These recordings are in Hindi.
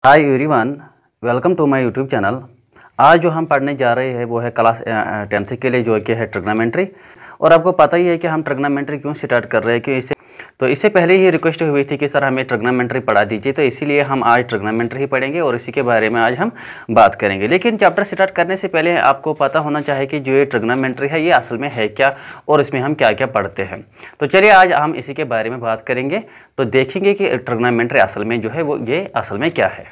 Hi everyone, welcome to my YouTube channel. आज जो हम पढ़ने जा रहे हैं वो है क्लास 10th के लिए जो कि है ट्रिग्नोमेट्री। और आपको पता ही है कि हम ट्रिग्नोमेट्री क्यों स्टार्ट कर रहे हैं, क्यों इससे पहले ही रिक्वेस्ट हुई थी कि सर हमें ट्रिग्नोमेट्री पढ़ा दीजिए, तो इसीलिए हम आज ट्रिग्नोमेट्री ही पढ़ेंगे और इसी के बारे में आज हम बात करेंगे। लेकिन चैप्टर स्टार्ट करने से पहले आपको पता होना चाहिए कि जो ये ट्रिग्नोमेट्री है ये असल में है क्या और इसमें हम क्या क्या पढ़ते हैं। तो चलिए आज हम इसी के बारे में बात करेंगे, तो देखेंगे कि ट्रिग्नोमेट्री असल में जो है वो ये असल में क्या है।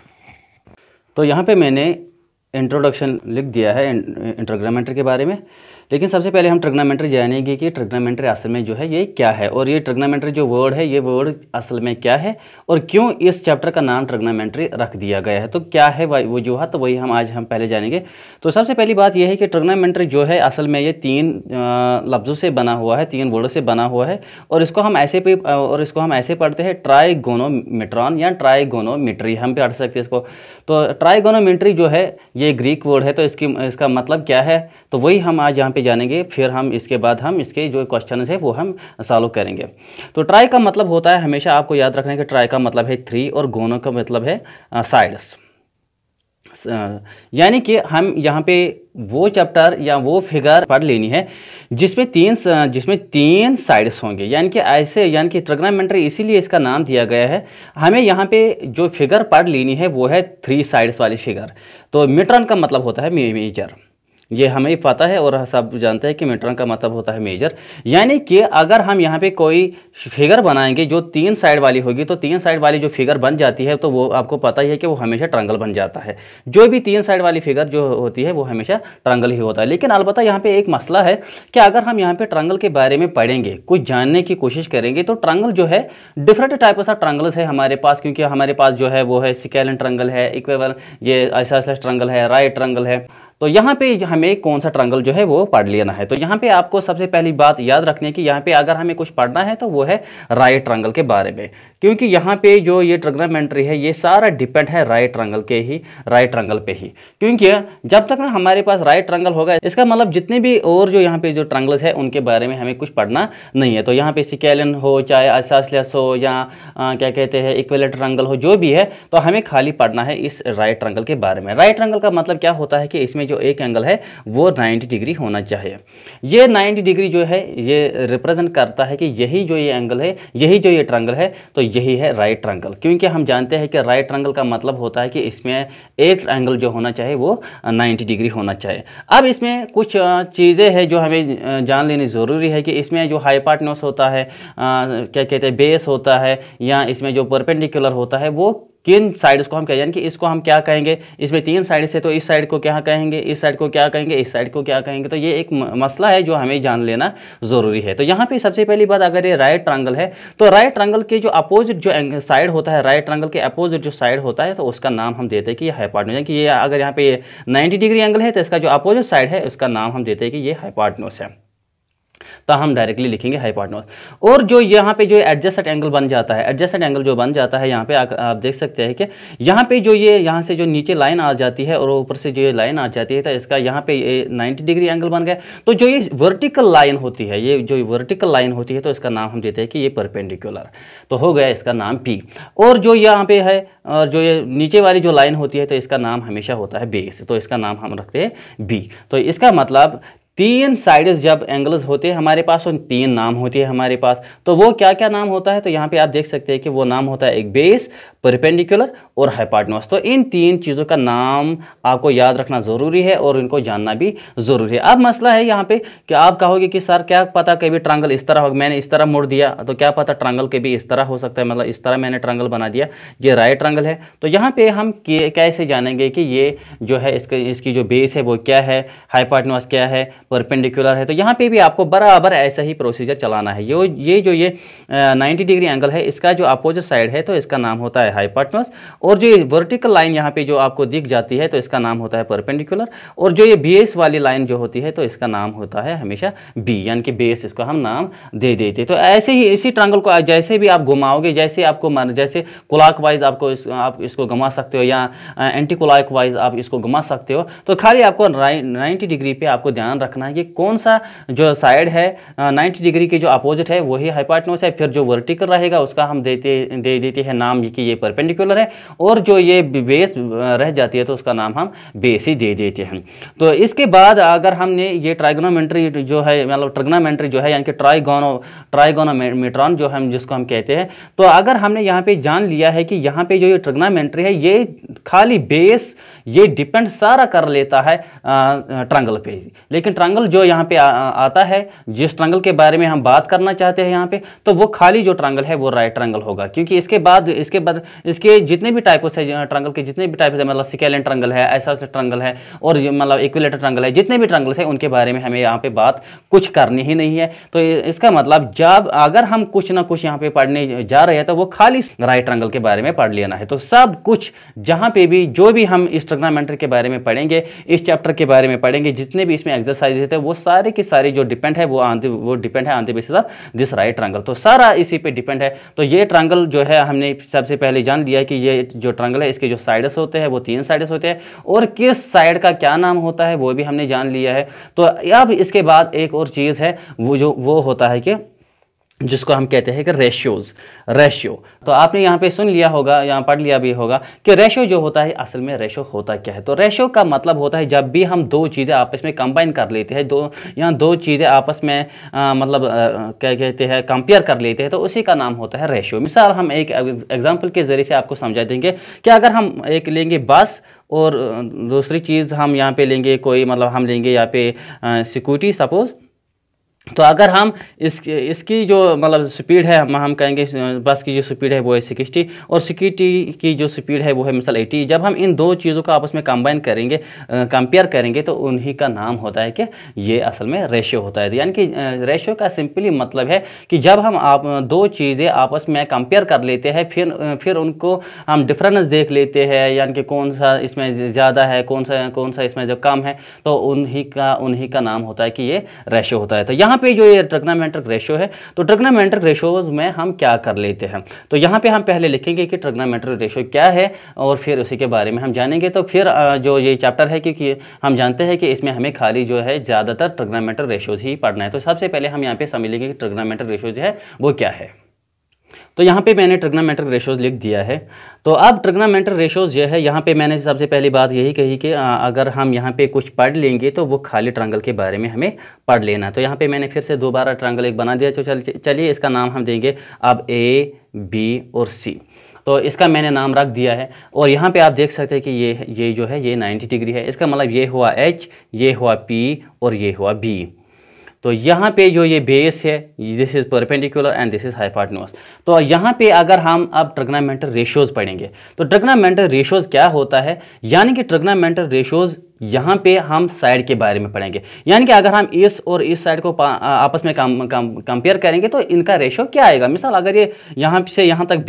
तो यहाँ पे मैंने इंट्रोडक्शन लिख दिया है ट्रिग्नोमेट्री के बारे में। लेकिन सबसे पहले हम ट्रिग्नोमेट्री जानेंगे कि ट्रिग्नोमेट्री असल में जो है ये क्या है, और ये ट्रिग्नोमेट्री जो वर्ड है ये वर्ड असल में क्या है और क्यों इस चैप्टर का नाम ट्रिग्नोमेट्री रख दिया गया है। तो क्या है वजूहत, तो वही हम पहले जानेंगे। तो सबसे पहली बात यह है कि ट्रिग्नोमेट्री जो है असल में ये तीन लफ्ज़ों से बना हुआ है, तीन वर्ड से बना हुआ है। और इसको हम ऐसे पढ़ते हैं ट्राइगोनोमेट्रॉन या ट्राइगोनोमेट्री, हम पढ़ सकते हैं इसको। तो ट्राइगोनोमेट्री जो है ये ग्रीक वर्ड है, तो इसका मतलब क्या है तो वही हम आज यहाँ पे जानेंगे। फिर हम इसके बाद हम इसके जो क्वेश्चन है वो हम सॉल्व करेंगे। तो ट्राई का मतलब होता है, हमेशा आपको याद रखना है कि ट्राई का मतलब है 3 और गोनो का मतलब है साइड्स। यानी कि हम यहाँ पे वो चैप्टर या वो फिगर पढ़ लेनी है जिसमें तीन साइड्स होंगे, यानी कि ट्रिग्नोमेट्री इसीलिए इसका नाम दिया गया है। हमें यहाँ पे जो फिगर पढ़ लेनी है वो है 3 साइड्स वाली फिगर। तो मीट्रॉन का मतलब होता है मेजर, ये हमें पता है और सब जानते हैं कि मीट्रॉन का मतलब होता है मेजर। यानी कि अगर हम यहाँ पे कोई फिगर बनाएंगे जो 3 साइड वाली होगी, तो 3 साइड वाली जो फिगर बन जाती है तो वो आपको पता ही है कि वो हमेशा ट्रायंगल बन जाता है। जो भी 3 साइड वाली फिगर जो होती है वो हमेशा ट्रायंगल ही होता है। लेकिन अलबत्ता यहाँ पे एक मसला है कि अगर हम यहाँ पे ट्रायंगल के बारे में पढ़ेंगे, कुछ जानने की कोशिश करेंगे, तो ट्रायंगल जो है डिफरेंट टाइप ऑफ ट्रायंगल्स है हमारे पास। क्योंकि हमारे पास जो है वो है स्केलेन ट्रायंगल है, इक्विवेलेंट ये आइसोसेलेस ट्रायंगल है, राइट ट्रायंगल है। तो यहाँ पे हमें कौन सा ट्रायंगल जो है वो पढ़ लेना है। तो यहाँ पे आपको सबसे पहली बात याद रखनी है कि यहाँ पे अगर हमें कुछ पढ़ना है तो वो है राइट ट्रायंगल के बारे में। क्योंकि यहाँ पे जो ये ट्रिग्नोमेट्री है ये सारा डिपेंड है राइट ट्रायंगल पे ही। क्योंकि जब तक ना हमारे पास राइट ट्रायंगल होगा, इसका मतलब जितने भी और जो यहाँ पे जो ट्रायंगल्स है उनके बारे में हमें कुछ पढ़ना नहीं है। तो यहाँ पे स्केलेन हो, चाहे आइसोसेलेस हो, या क्या कहते हैं इक्विवेलेंट ट्रायंगल हो, जो भी है, तो हमें खाली पढ़ना है इस राइट ट्रायंगल के बारे में। राइट ट्रायंगल का मतलब क्या होता है कि इसमें जो एक एंगल है वो 90 डिग्री होना चाहिए। ये 90 डिग्री जो है ये रिप्रेजेंट करता है कि यही जो ये एंगल है, यही जो ये ट्रायंगल है, तो यही है राइट ट्रायंगल। क्योंकि हम जानते हैं कि राइट ट्रायंगल का मतलब होता है कि इसमें एक एंगल जो होना चाहिए वो 90 डिग्री होना चाहिए। अब इसमें कुछ चीज़ें हैं जो हमें जान लेनी ज़रूरी है कि इसमें जो हाइपोटेन्यूज होता है, क्या कहते हैं बेस होता है, या इसमें जो परपेंडिकुलर होता है वो किन साइड्स को हम कहें, यानी कि इसको हम क्या कहेंगे। इसमें 3 साइड से, तो इस साइड को क्या कहेंगे, इस साइड को क्या कहेंगे, इस साइड को क्या कहेंगे। तो ये एक मसला है जो हमें जान लेना ज़रूरी है। तो यहाँ पे सबसे पहली बात, अगर ये राइट ट्रायंगल है तो राइट ट्रायंगल के जो अपोजिट जो साइड होता है, राइट ट्रायंगल के अपोजिट जो साइड होता है, तो उसका नाम हम देते हैं कि ये हाइपोटेन्यूज है। कि ये अगर यहाँ पे 90 डिग्री एंगल है तो इसका जो अपोजिट साइड है उसका नाम हम देते हैं कि ये हाइपोटेन्यूज है। तो हम डायरेक्टली लिखेंगे हाइपोटेन्यूज। और जो यहाँ पे जो एडजेसेंट एंगल बन जाता है, एडजेसेंट एंगल जो बन जाता है यहाँ पे आप देख सकते हैं कि यहाँ पे जो ये यहाँ से जो नीचे लाइन आ जाती है और ऊपर से जो ये लाइन आ जाती है, तो इसका यहाँ पे 90 डिग्री एंगल बन गया। तो जो ये वर्टिकल लाइन होती है, ये जो वर्टिकल लाइन होती है, तो इसका नाम हम देते हैं कि ये परपेंडिकुलर। तो हो गया इसका नाम पी। और जो यहाँ पे है और जो ये नीचे वाली जो लाइन होती है, तो इसका नाम हमेशा होता है बेस, तो इसका नाम हम रखते हैं बी। तो इसका मतलब 3 साइड्स जब एंगल्स होते हैं हमारे पास, और 3 नाम होती है हमारे पास, तो वो क्या क्या नाम होता है। तो यहाँ पे आप देख सकते हैं कि वो नाम होता है एक बेस, परपेंडिकुलर और हाइपोटेन्यूज। तो इन 3 चीज़ों का नाम आपको याद रखना ज़रूरी है और इनको जानना भी ज़रूरी है। अब मसला है यहाँ पे कि आप कहोगे कि सर क्या पता कभी ट्रायंगल इस तरह हो, मैंने इस तरह मोड़ दिया, तो क्या पता ट्रायंगल के भी इस तरह हो सकता है, मतलब इस तरह मैंने ट्रायंगल बना दिया, ये राइट ट्रायंगल है। तो यहाँ पे हम कैसे जानेंगे कि ये जो है इसकी जो बेस है वो क्या है, हाइपोटेन्यूज क्या है, परपेंडिकुलर है। तो यहाँ पे भी आपको बराबर ऐसा ही प्रोसीजर चलाना है। ये 90 डिग्री एंगल है, इसका जो अपोजिट साइड है तो इसका नाम होता है हाइपोटेन्यूज। और जो वर्टिकल लाइन यहाँ पे जो आपको दिख जाती है तो इसका नाम होता है परपेंडिकुलर। और जो ये बेस वाली लाइन जो होती है तो इसका नाम होता है हमेशा बी, यानी कि बेस, इसको हम नाम दे देते। तो ऐसे ही इसी ट्रायंगल को जैसे भी आप घुमाओगे, जैसे क्लॉकवाइज आप इसको घुमा सकते हो, या एंटी क्लॉकवाइज आप इसको घुमा सकते हो। तो खाली आपको 90 डिग्री पे आपको ध्यान रखना करना है कि कौन सा जो साइड है 90 डिग्री के जो अपोजिट है वही हाइपोटेन्यूज है, फिर जो वर्टिकल रहेगा उसका हम दे देते हैं नाम कि ये परपेंडिकुलर है, और जो ये बेस रह जाती है तो उसका नाम हम बेस ही दे देते हैं। तो इसके बाद अगर हमने ये ट्राइगोनोमेट्री जो है, मतलब ट्रिग्नोमेट्री जो है यानी कि ट्राइगोनोमेट्रॉन जो हम जिसको हम कहते हैं, तो अगर हमने यहाँ पे जान लिया है कि यहाँ पे जो ये ट्रिग्नोमेट्री है ये खाली बेस ये डिपेंड सारा कर लेता है ट्रायंगल पे, लेकिन ट्रायंगल जो यहाँ पे आता है, जिस ट्रायंगल के बारे में हम बात करना चाहते हैं यहाँ पे, तो वो खाली जो ट्रायंगल है वो राइट ट्रायंगल होगा, क्योंकि इसके बाद इसके जितने भी टाइप्स है ट्रायंगल के, जितने भी टाइप्स है, मतलब स्केलेंट ट्रायंगल है, आइसोसेलेस ट्रायंगल है, और मतलब इक्विलेटरल ट्रायंगल है, जितने भी ट्रायंगल्स है उनके बारे में हमें यहाँ पे बात कुछ करनी ही नहीं है। तो इसका मतलब जब अगर हम कुछ ना कुछ यहाँ पे पढ़ने जा रहे हैं तो वो खाली राइट ट्रायंगल के बारे में पढ़ लेना है। तो सब कुछ जहाँ पे भी जो भी हम इस ट्रिग्नोमेट्री के बारे में पढ़ेंगे, इस चैप्टर के बारे में पढ़ेंगे, जितने भी इसमें एक्सरसाइज है वो सारे के सारे जो डिपेंड है वो डिपेंड है on the basis of this right triangle. तो सारा इसी पे डिपेंड है। तो ये ट्रायंगल जो है हमने सबसे पहले जान लिया है कि ये जो ट्रायंगल है इसके जो साइड्स होते हैं वो 3 साइड्स होते हैं, और किस साइड का क्या नाम होता है वो भी हमने जान लिया है। तो अब इसके बाद एक और चीज़ है वो होता है कि जिसको हम कहते हैं कि रेशियो। तो आपने यहाँ पे सुन लिया होगा, यहाँ पढ़ लिया भी होगा कि रेशियो जो होता है असल में रेशियो होता क्या है। तो रेशियो का मतलब होता है जब भी हम दो चीज़ें आपस में कंबाइन कर लेते हैं, दो चीज़ें आपस में मतलब क्या कहते हैं कंपेयर कर लेते हैं, तो उसी का नाम होता है रेशियो। मिसाल हम एक एग्जाम्पल के ज़रिए से आपको समझा देंगे कि अगर हम एक लेंगे बस और दूसरी चीज़ हम यहाँ पे लेंगे कोई, मतलब हम लेंगे यहाँ पे सिक्योरिटी सपोज, तो अगर हम इसकी जो मतलब स्पीड है हम कहेंगे बस की जो स्पीड है वो है 60 और सिक्योरिटी की जो स्पीड है वो है मिसाल 80। जब हम इन दो चीज़ों को आपस में कंबाइन करेंगे, कंपेयर करेंगे, तो उन्हीं का नाम होता है कि ये असल में रेशियो होता है। यानी कि रेशियो का सिंपली मतलब है कि जब हम दो चीज़ें आपस में कंपेयर कर लेते हैं, फिर उनको हम डिफरेंस देख लेते हैं, यानी कि कौन सा इसमें ज़्यादा है, कौन सा इसमें जो कम है, तो उन्हीं का नाम होता है कि ये रेशियो होता है। तो यहाँ पे जो ये ट्रिग्नोमेट्रिक रेशियो है, तो ट्रिग्नोमेट्रिक रेशियोज में हम क्या कर लेते हैं, तो यहाँ पे हम पहले लिखेंगे कि ट्रिग्नोमेट्रिक रेशियो क्या है, और फिर उसी के बारे में हम जानेंगे। तो फिर जो ये चैप्टर है, क्योंकि हम जानते हैं कि इसमें हमें खाली जो है ज़्यादातर ट्रिग्नोमेट्रिक रेशियोज ही पढ़ना है, तो सबसे पहले हम यहाँ पे समझ लेंगे कि ट्रिग्नोमेट्रिक रेशियो जो है वो क्या है। तो यहाँ पे मैंने ट्रिग्नोमेट्रिक रेशियोज लिख दिया है। तो अब ट्रिग्नोमेट्रिक रेशियोज जो है, यहाँ पे मैंने सबसे पहली बात यही कही कि अगर हम यहाँ पे कुछ पढ़ लेंगे तो वो खाली ट्रायंगल के बारे में हमें पढ़ लेना। तो यहाँ पे मैंने फिर से दोबारा ट्रायंगल एक बना दिया। तो चलिए इसका नाम हम देंगे अब A, B और C। तो इसका मैंने नाम रख दिया है, और यहाँ पे आप देख सकते हैं कि ये जो है ये 90 डिग्री है। इसका मतलब ये हुआ H, ये हुआ P और ये हुआ B। तो यहाँ पे जो ये बेस है, this is perpendicular and this is hypotenuse. तो यहाँ पे अगर हम अब ट्रिग्नोमेट्रिक रेशियोज पढ़ेंगे, तो ट्रिग्नोमेट्रिक रेशियोज क्या होता है, यानी कि ट्रिग्नोमेट्रिक रेशियोज यहाँ पे हम साइड के बारे में पढ़ेंगे। यानी कि अगर हम इस और इस साइड को आपस में कंपेयर करेंगे तो इनका रेशियो क्या आएगा। मिसाल अगर ये यहाँ से यहाँ तक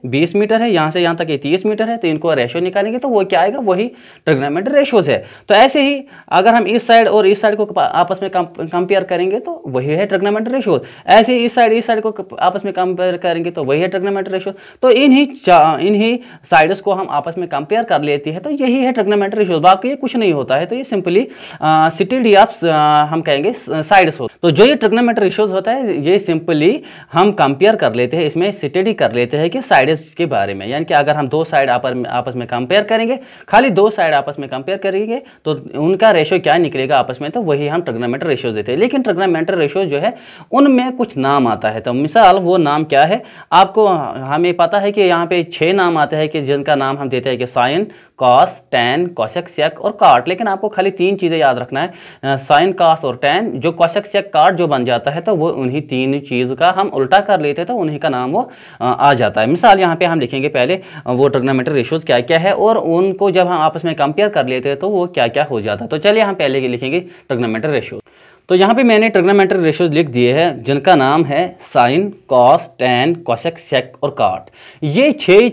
20 मीटर है, यहाँ से यहाँ तक ये 30 मीटर है, तो इनको रेशियो निकालेंगे तो वो क्या आएगा, वही ट्रिग्नोमेट्रिक रेशियोज है। तो ऐसे ही अगर हम इस साइड और इस साइड को आपस में कंपेयर करेंगे तो वही है ट्रिग्नोमेट्रिक रेशियोज। ऐसे ही इस साइड को आपस में कंपेयर करेंगे तो वही है ट्रिग्नोमेट्रिक रेशियो। तो इन्हीं साइड्स को हम आपस में कंपेयर कर लेते हैं, तो यही है ट्रिग्नोमेट्रिक रेशियोज। बाकी ये कुछ नहीं होता है। तो ये सिंपली सिटी ऑफ हम कहेंगे साइड्स हो। तो जो ये ट्रिग्नोमेट्रिक रेशियोज होता है ये सिंपली हम कंपेयर कर लेते हैं, इसमें स्टडी कर लेते हैं कि साइड्स के बारे में। यानी कि अगर हम दो साइड आपस में कंपेयर करेंगे, खाली दो साइड आपस में कंपेयर करेंगे, तो उनका रेशियो क्या निकलेगा आपस में, तो वही हम ट्रिग्नोमेट्रिक रेशियोज देते हैं। लेकिन ट्रिग्नोमेट्रिक रेशियो जो है उनमें कुछ नाम आता है। तो मिसाल वो नाम क्या है, आपको हमें पता है कि यहाँ पे 6 नाम आते हैं कि जिनका नाम हम देते हैं कि साइन, कॉस, टैन, कोसेक, सेक और कॉट। लेकिन आपको खाली 3 चीज़ें याद रखना है, साइन, कॉस और टैन। जो कोसेक, सेक, कॉट जो बन जाता है तो वो उन्हीं 3 चीज़ का हम उल्टा कर लेते हैं तो उन्हीं का नाम वो आ जाता है। मिसाल यहाँ पे हम लिखेंगे पहले वो ट्रिग्नोमेट्रिक रेशियोज क्या क्या है, और उनको जब हम आपस में कंपेयर कर लेते हैं तो वो क्या क्या हो जाता है। तो चलिए हम पहले लिखेंगे ट्रिग्नोमेट्रिक रेशियोज। तो यहाँ पे मैंने ट्रिग्नोमेट्रिक रेशियोज लिख दिए हैं जिनका नाम है साइन, कॉस, टैन, कोसेक, सेक और कॉट। ये 6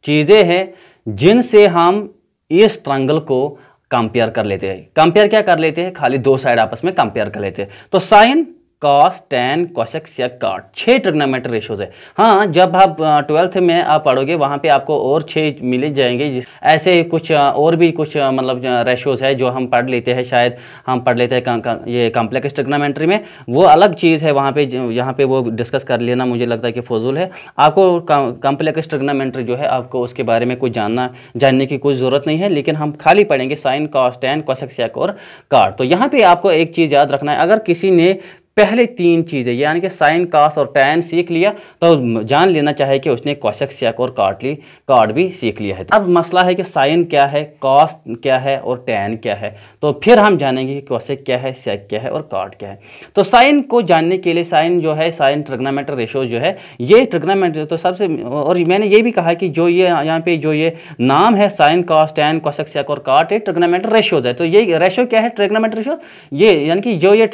चीज़ें हैं जिनसे हम इस ट्रायंगल को कंपेयर कर लेते हैं। कंपेयर क्या कर लेते हैं, खाली 2 साइड आपस में कंपेयर कर लेते हैं। तो साइन, कॉस, टैन, कोसेक, सेक, कॉट, 6 ट्रिग्नोमेट्री रेशियोज है। हाँ, जब आप 12th में आप पढ़ोगे वहाँ पे आपको और 6 मिल जाएंगे। ऐसे कुछ और भी कुछ मतलब रेशियोज है जो हम पढ़ लेते हैं, शायद हम पढ़ लेते हैं ये कॉम्प्लेक्स ट्रिग्नोमेट्री में, वो अलग चीज़ है। वहाँ पे यहाँ पे वो डिस्कस कर लेना मुझे लगता है कि फजूल है। आपको कॉम्प्लेक्स ट्रिग्नोमेट्री जो है आपको उसके बारे में कुछ जानने की कोई ज़रूरत नहीं है, लेकिन हम खाली पढ़ेंगे साइन, कॉस, टैन, कोसेक, सेक और कॉट। तो यहाँ पे आपको एक चीज़ याद रखना है, अगर किसी ने पहले 3 चीज़ें यानी कि साइन, कॉस और टैन सीख लिया तो जान लेना चाहिए कि उसने कोसेक, सेक और कॉट भी सीख लिया है। अब मसला है कि साइन क्या है, कॉस क्या है और टैन क्या है, तो फिर हम जानेंगे कि कोसेक क्या है, सेक क्या है और कॉट क्या है। तो साइन को जानने के लिए साइन जो है, साइन ट्रिग्नोमेट्री रेशियो जो है, ये ट्रिग्नोमेट्री तो सबसे, और मैंने ये भी कहा कि जो ये यहाँ पे जो ये नाम है साइन, कॉस, टैन, कोसेक, सेक और कॉट, ये ट्रिग्नोमेट्री रेशियोज है। तो ये रेशियो क्या है, ट्रिग्नोमेट्री रेशियो, ये यानी कि जो ये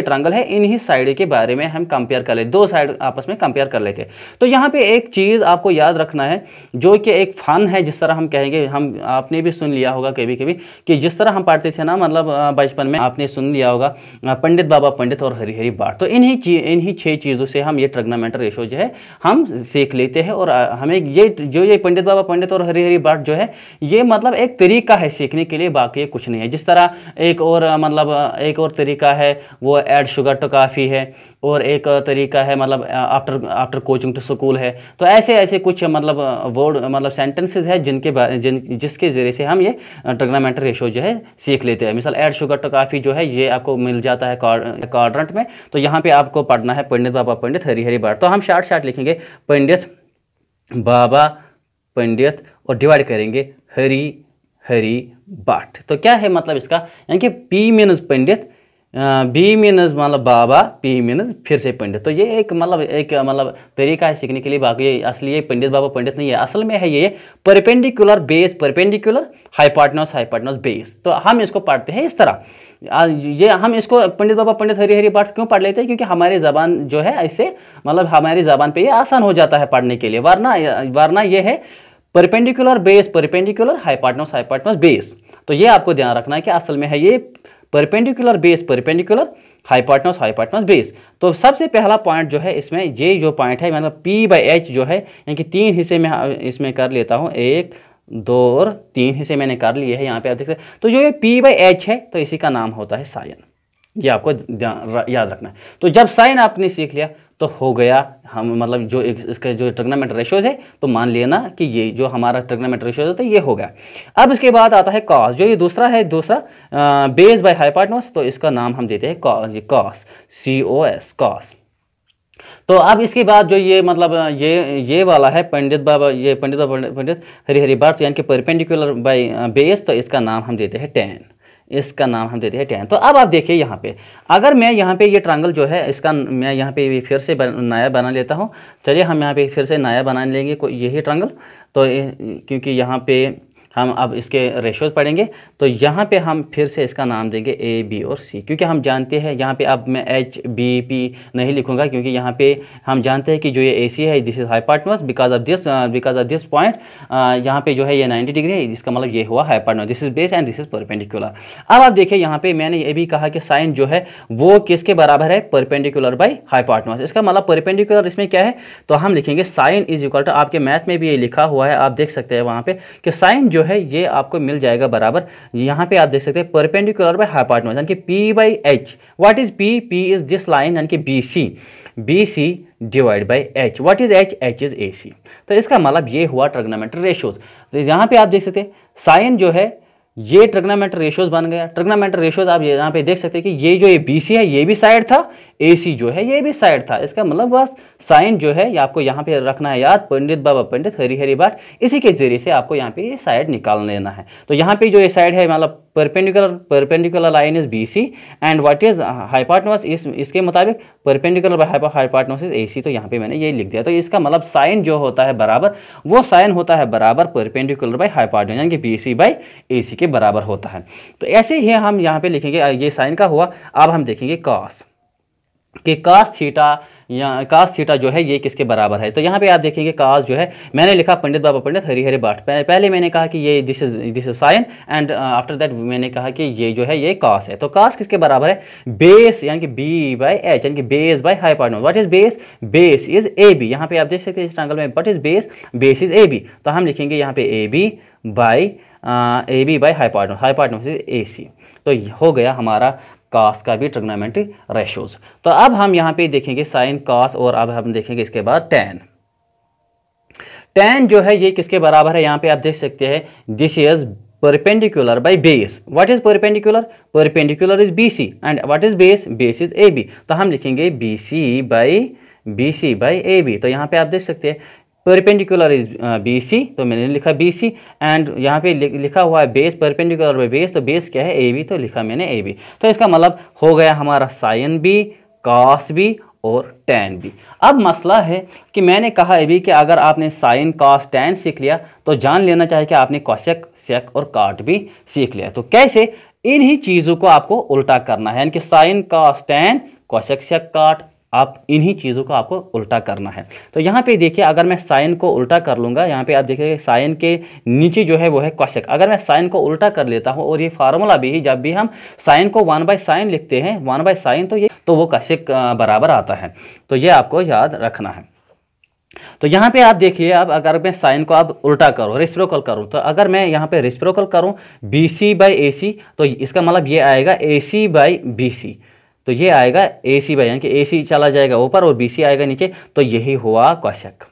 ट्रायंगल है, इन्हीं साइड के बारे में हम कंपेयर कर लेते, 2 साइड आपस में कंपेयर कर लेते हैं। तो यहाँ पे एक चीज़ आपको याद रखना है जो कि एक फन है, जिस तरह हम कहेंगे, हम आपने भी सुन लिया होगा कभी कभी कि जिस तरह हम पढ़ते थे ना, मतलब बचपन में आपने सुन लिया होगा पंडित बाबा पंडित और हरी हरी बाट। तो इन्हीं 6 चीज़ों से हम ये ट्रिग्नोमेट्री रेशियो जो है हम सीख लेते हैं। और हमें ये पंडित बाबा पंडित और हरी हरी बाट जो है, ये मतलब एक तरीका है सीखने के लिए, बाकी कुछ नहीं है। जिस तरह एक और तरीका है वो ऐड शुगर टू काफ़ी है, और एक तरीका है मतलब आफ्टर कोचिंग टू स्कूल है। तो ऐसे कुछ मतलब वर्ड मतलब सेंटेंसेस है जिसके ज़रिए से हम ये ट्रिग्नोमेट्री रेशियो जो है सीख लेते हैं। मिसाल ऐड शुगर टू काफ़ी जो है ये आपको मिल जाता है क्वाड्रेंट में। तो यहाँ पे आपको पढ़ना है पंडित बाबा पंडित हरी हरी बाट। तो हम शार्ट लिखेंगे पंडित बाबा पंडित और डिवाइड करेंगे हरी हरी बाट। तो क्या है मतलब इसका, यानी कि P मीनस पंडित, बी मीनस मतलब बाबा, पी मीनस फिर से पंडित। तो ये एक मतलब तरीका है सीखने के लिए, बाकी असली ये पंडित बाबा पंडित नहीं है, असल में है ये perpendicular base, perpendicular hypotenuse base. तो हम इसको पढ़ते हैं इस तरह। ये हम इसको पंडित बाबा पंडित हरी हरी बाट क्यों पढ़ लेते हैं, क्योंकि हमारी ज़बान जो है इससे मतलब हमारी ज़बान पे ये आसान हो जाता है पढ़ने के लिए। वरना ये है perpendicular base, perpendicular hypotenuse base. तो ये आपको ध्यान रखना है कि असल में है ये perpendicular base, perpendicular hypotenuse base. तो सबसे पहला पॉइंट जो है इसमें, ये जो पॉइंट है मतलब P/H जो है, यानी कि 3 हिस्से में इसमें कर लेता हूँ, 1 2 और 3 हिस्से मैंने कर लिए हैं यहाँ पे आप देख सकते हैं। तो जो ये P/H है तो इसी का नाम होता है साइन। ये आपको याद रखना है। तो जब साइन आपने सीख लिया तो हो गया, हम मतलब जो इसके जो ट्रिग्नोमेट्री रेशियोज है तो मान लेना कि ये जो हमारा ट्रिग्नोमेट्री रेशियोज होता है ये हो गया। अब इसके बाद आता है कॉस, जो ये दूसरा बेस बाय हाइपोटेन्यूज, तो इसका नाम हम देते हैं कॉस, COS कॉस। तो अब इसके बाद जो ये मतलब ये वाला है पंडित बाबा पंडित हरी हरी बाट, यानी कि परपेंडिकुलर बाय बेस, तो इसका नाम हम देते हैं टैन, इसका नाम हम देते हैं टैन। तो अब आप देखिए यहाँ पे, अगर मैं यहाँ पे ये ट्रायंगल जो है इसका मैं यहाँ पे फिर से नया बना लेता हूँ। चलिए हम यहाँ पे फिर से नया बना लेंगे यही ट्रायंगल। तो क्योंकि यहाँ पे हम अब इसके रेशियोज पढ़ेंगे, तो यहाँ पे हम फिर से इसका नाम देंगे A, B और C, क्योंकि हम जानते हैं यहाँ पे अब मैं H, B, P नहीं लिखूंगा, क्योंकि यहाँ पे हम जानते हैं कि जो ये AC है this is hypotenuse because of this point. यहाँ पे जो है ये 90 डिग्री है, जिसका मतलब ये हुआ hypotenuse, this is base and this is perpendicular. अब आप देखिए यहाँ पे मैंने ये भी कहा कि साइन जो है वो किसके बराबर है, परपेंडिकुलर बाई हाइपोटेन्यूज। इसका मतलब परपेंडिकुलर इसमें क्या है, तो हम लिखेंगे साइन इज इक्वल टू, आपके मैथ में भी ये लिखा हुआ है, आप देख सकते हैं वहाँ पे कि साइन जो है ये आपको मिल जाएगा बराबर, यहाँ पे आप देख सकते हैं परपेंडिकुलर बाय हाइपोटेन्यूज, यानी कि P/H। What is P? P is this line, यानी कि BC divide by H। What is H? H is AC। तो इसका मतलब ये हुआ ट्रिग्नोमेट्री रेशियोज। तो यहाँ पे आप देख सकते हैं साइन जो है ये ट्रिग्नोमेट्री रेशियोज बन गया। ट्रिग्नोमेट्री रेशियोज आप यहाँ पे देख सकते हैं कि ये जो ये BC है ये भी साइड था, AC जो है ये भी साइड था। इसका मतलब बस साइन जो है ये आपको यहाँ पे रखना है याद, पंडित बाबा पंडित हरी हरी बाट, इसी के जरिए से आपको यहाँ पे ये साइड निकाल लेना है। तो यहाँ पे जो ये साइड है मतलब perpendicular line is BC and what is hypotenuse, इसके मुताबिक perpendicular by hypotenuse is AC। तो यहाँ पे मैंने ये लिख दिया। तो इसका मतलब साइन जो होता है बराबर, वो साइन होता है बराबर परपेंडिकुलर बाय हाइपोटेन्यूज, यानी कि BC बाय AC के बराबर होता है। तो ऐसे ही हम यहाँ पे लिखेंगे, ये साइन का हुआ। अब हम देखेंगे कॉस, कि कॉस थीटा या कास थीटा जो है ये किसके बराबर है। तो यहाँ पे आप देखेंगे कास जो है मैंने लिखा पंडित बाबा पंडित हरिहर भाट, पहले मैंने कहा कि ये this is sine and after that मैंने कहा कि ये जो है ये कास है। तो कास किसके बराबर है, बेस यानी कि बी बाई एच यानी कि base by hypotenuse. What is base, base is A B. यहाँ पे आप देख सकते हैं इस ट्रायंगल में what is base, base is A B. तो हम लिखेंगे यहाँ पे A B by hypotenuse, hypotenuse is A C. तो हो गया हमारा कास का भी ट्रिग्नोमेट्री रेशियोज। तो अब हम यहाँ पे देखेंगे साइन कास और अब हम देखेंगे इसके बाद टैन। टैन जो है ये किसके बराबर है, यहाँ पे आप देख सकते हैं this is perpendicular by base. What is perpendicular, perpendicular is BC and what is base, base is AB। तो हम लिखेंगे BC बाई AB। तो यहाँ पे आप देख सकते हैं परपेंडिकुलर इज BC, तो मैंने लिखा BC एंड यहाँ पे लिखा हुआ है बेस, परपेंडिकुलर बाय बेस, तो बेस क्या है AB, तो लिखा मैंने AB। तो इसका मतलब हो गया हमारा साइन भी, कास भी और टैन भी। अब मसला है कि मैंने कहा अभी कि अगर आपने साइन कास टैन सीख लिया तो जान लेना चाहिए कि आपने कोसेक सेक और काट भी सीख लिया। तो कैसे, इन्हीं चीज़ों को आपको उल्टा करना है, यानी कि साइन कास टैन कोसेक सेक काट, आप इन्हीं चीज़ों को आपको उल्टा करना है। तो यहाँ पे देखिए अगर मैं साइन को उल्टा कर लूँगा, यहाँ पे आप देखिए साइन के नीचे जो है वो है कोसेक। अगर मैं साइन को उल्टा कर लेता हूँ और ये फार्मूला भी जब भी हम साइन को 1 बाय साइन लिखते हैं, 1 बाय साइन, तो वो कोसेक बराबर आता है। तो ये आपको याद रखना है। तो यहाँ पे आप देखिए अब अगर मैं साइन को अब उल्टा करूँ, रेसिप्रोकल करूँ, तो अगर मैं यहाँ पे रेसिप्रोकल करूँ BC बाई AC, तो इसका मतलब ये आएगा AC बाई BC। तो ये आएगा AC बाई, यानी कि AC चला जाएगा ऊपर और BC आएगा नीचे, तो यही हुआ कोसेक।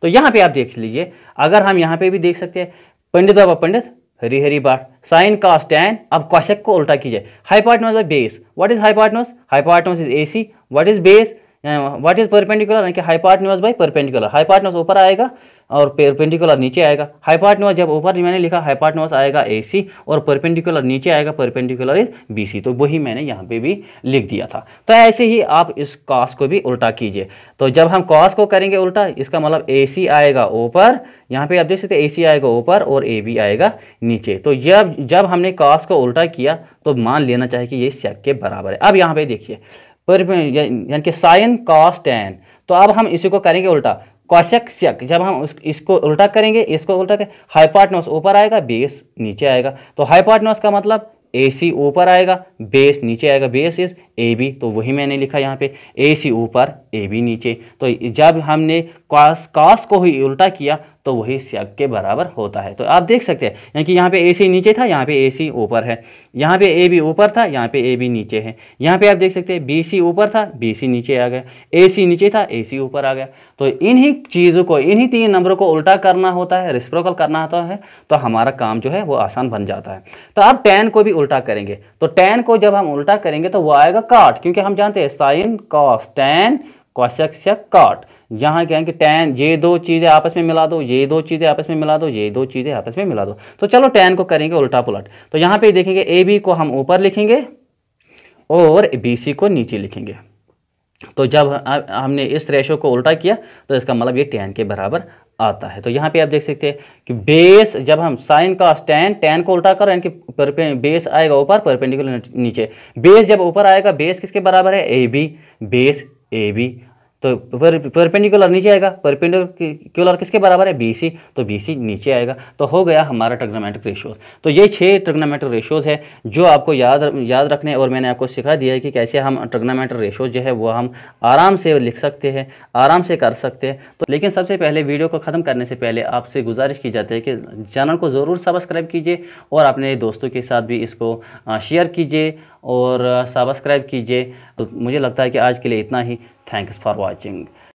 तो यहाँ पे आप देख लीजिए, अगर हम यहाँ पे भी देख सकते हैं पंडित बाबा पंडित हरिहर भाट, साइन कास टैन। अब कोसेक को उल्टा कीजिए, hypotenuse by base. What is hypotenuse, hypotenuse is AC। What is base, what is perpendicular, यानी कि हाइपोटेन्यूज बाय परपेंडिकुलर। हाइपोटेन्यूज ऊपर आएगा और परपेंडिकुलर नीचे आएगा। हाइपोटेन्यूज जब ऊपर मैंने लिखा हाइपोटेन्यूज आएगा AC और परपेंडिकुलर नीचे आएगा, परपेंडिकुलर इज BC। तो वही मैंने यहाँ पे भी लिख दिया था। तो ऐसे ही आप इस कास को भी उल्टा कीजिए। तो जब हम कास को करेंगे उल्टा, इसका मतलब AC आएगा ऊपर, यहाँ पे आप देख सकते हैं AC आएगा ऊपर और AB आएगा नीचे। तो जब हमने कास को उल्टा किया तो मान लेना चाहिए कि ये सेक के बराबर है। अब यहाँ पे देखिए यानी कि साइन कास टैन, तो अब हम इसी को करेंगे उल्टा, कोसेक सेक। जब हम इसको उल्टा करेंगे, इसको उल्टा करें, हाइपोटेन्यूज ऊपर आएगा, बेस नीचे आएगा। तो हाइपोटेन्यूज का मतलब AC ऊपर आएगा, बेस नीचे आएगा, बेस इज AB। तो वही मैंने लिखा यहाँ पे AC ऊपर AB नीचे। तो जब हमने कास को ही उल्टा किया तो वही सेक के बराबर होता है। तो आप देख सकते हैं यानी कि यहाँ पे AC नीचे था, यहाँ पे AC ऊपर है, यहाँ पे AB ऊपर था, यहाँ पे AB नीचे है। यहाँ पे आप देख सकते हैं BC ऊपर था, BC नीचे आ गया, AC नीचे था, AC ऊपर आ गया। तो इन्हीं चीज़ों को, इन्हीं 3 नंबरों को उल्टा करना होता है, रेसिप्रोकल करना होता है, तो हमारा काम जो है वो आसान बन जाता है। तो अब टैन को भी उल्टा करेंगे। तो टैन को जब हम उल्टा करेंगे तो वो आएगा काट, क्योंकि हम जानते हैं sine cos tan cosec sec cot. यहाँ क्या है कि टैन, ये 2 चीज़ें आपस में मिला दो, ये 2 चीज़ें आपस में मिला दो, ये 2 चीज़ें आपस में मिला दो। तो चलो टैन को करेंगे उल्टा पुलट। तो यहाँ पे देखेंगे AB को हम ऊपर लिखेंगे और BC को नीचे लिखेंगे। तो जब हमने इस रेशो को उल्टा किया तो इसका मतलब ये टैन के बराबर आता है। तो यहाँ पे आप देख सकते हैं कि बेस, जब हम साइन का टैन को उल्टा करें, यानी कि बेस आएगा ऊपर, परपेंडिकुलर नीचे। बेस जब ऊपर आएगा, बेस किसके बराबर है, AB, बेस AB। तो परपेंडिकुलर नीचे आएगा, परपेंडिकुलर किसके बराबर है, BC। तो BC नीचे आएगा। तो हो गया हमारा ट्रिग्नोमेट्रिक रेशियोज। तो ये 6 ट्रिग्नोमेट्रिक रेशियोज है जो आपको याद रखने, और मैंने आपको सिखा दिया है कि कैसे हम ट्रिग्नोमेट्रिक रेशियोज जो है वो हम आराम से लिख सकते हैं, आराम से कर सकते हैं। तो लेकिन सबसे पहले वीडियो को ख़त्म करने से पहले आपसे गुजारिश की जाती है कि चैनल को ज़रूर सब्सक्राइब कीजिए और अपने दोस्तों के साथ भी इसको शेयर कीजिए और सब्सक्राइब कीजिए। तो मुझे लगता है कि आज के लिए इतना ही। Thanks for watching.